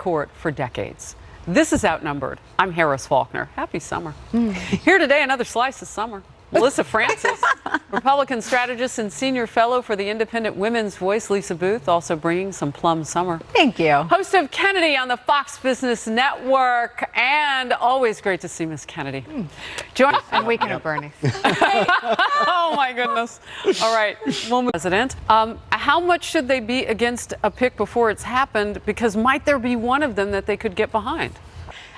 court for decades. This is Outnumbered. I'm Harris Faulkner. Happy summer. Here today, another slice of summer. Melissa Francis, Republican strategist and senior fellow for the Independent Women's Voice, Lisa Boothe, also bringing some plum summer. Thank you. Host of Kennedy on the Fox Business Network, and always great to see Miss Kennedy. Join us. And Weekend at Bernie's. Oh my goodness. All right, President, how much should they be against a pick before it's happened? Because might there be one of them that they could get behind?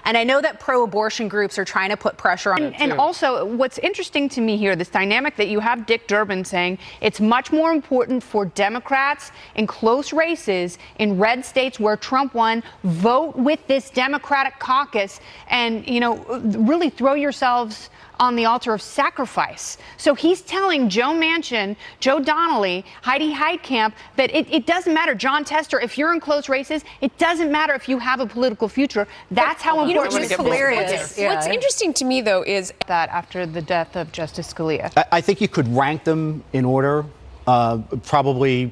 And I know that pro-abortion groups are trying to put pressure on it, and also, what's interesting to me here, this dynamic that you have Dick Durbin saying it's much more important for Democrats in close races in red states where Trump won, vote with this Democratic caucus and, you know, really throw yourselves on the altar of sacrifice. So he's telling Joe Manchin, Joe Donnelly, Heidi Heitkamp that it doesn't matter, John Tester, if you're in close races, it doesn't matter if you have a political future. That's how important it is. Hilarious. What's interesting to me, though, is that after the death of Justice Scalia. I think you could rank them in order. Probably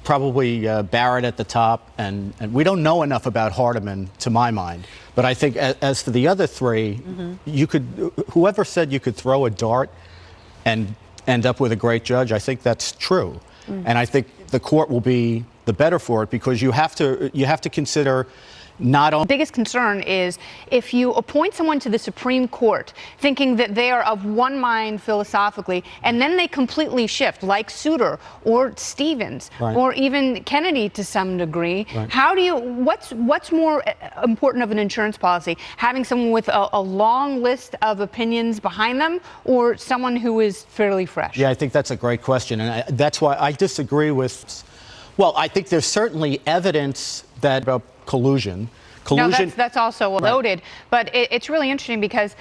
Barrett at the top, and we don't know enough about Hardiman, to my mind. But I think as for the other three, you could, whoever said you could throw a dart and end up with a great judge, I think that's true. And I think the court will be the better for it, because you have to consider not only. The biggest concern is if you appoint someone to the Supreme Court thinking that they are of one mind philosophically, and then they completely shift, like Souter or Stevens, Right. or even Kennedy to some degree. Right. How do you, what's more important of an insurance policy? Having someone with a long list of opinions behind them, or someone who is fairly fresh? Yeah, I think that's a great question. And that's why I disagree with, well, I think there's certainly evidence that about collusion. No, that's also loaded. But it's really interesting because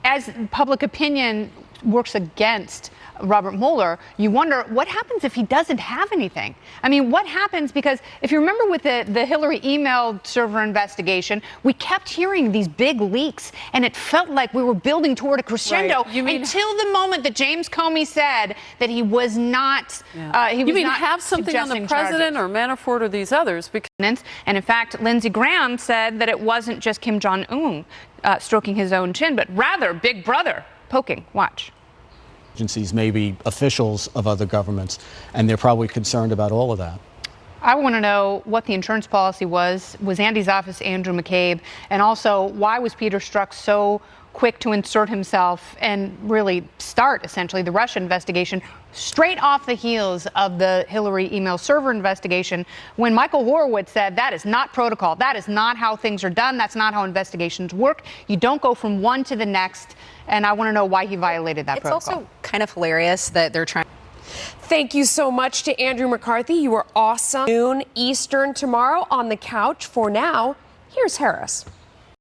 as public opinion works against Robert Mueller, you wonder what happens if he doesn't have anything. I mean, what happens? Because if you remember with the Hillary email server investigation, we kept hearing these big leaks, and it felt like we were building toward a crescendo until the moment that James Comey said that he was not. He was You mean not have something on the suggesting president charges. or Manafort or these others? Because And in fact, Lindsey Graham said that it wasn't just Kim Jong-un stroking his own chin, but rather Big Brother poking. Watch. Agencies, maybe officials of other governments, and they're probably concerned about all of that. I want to know what the insurance policy was Andy's office Andrew McCabe, and also why was Peter Strzok so quick to insert himself and really start essentially the Russia investigation straight off the heels of the Hillary email server investigation, when Michael Horowitz said that is not protocol, that is not how things are done, that's not how investigations work. You don't go from one to the next, and I want to know why he violated that protocol. It's also kind of hilarious that they're trying. thank you so much to Andrew McCarthy. You were awesome. Noon Eastern tomorrow on the couch. For now, here's Harris.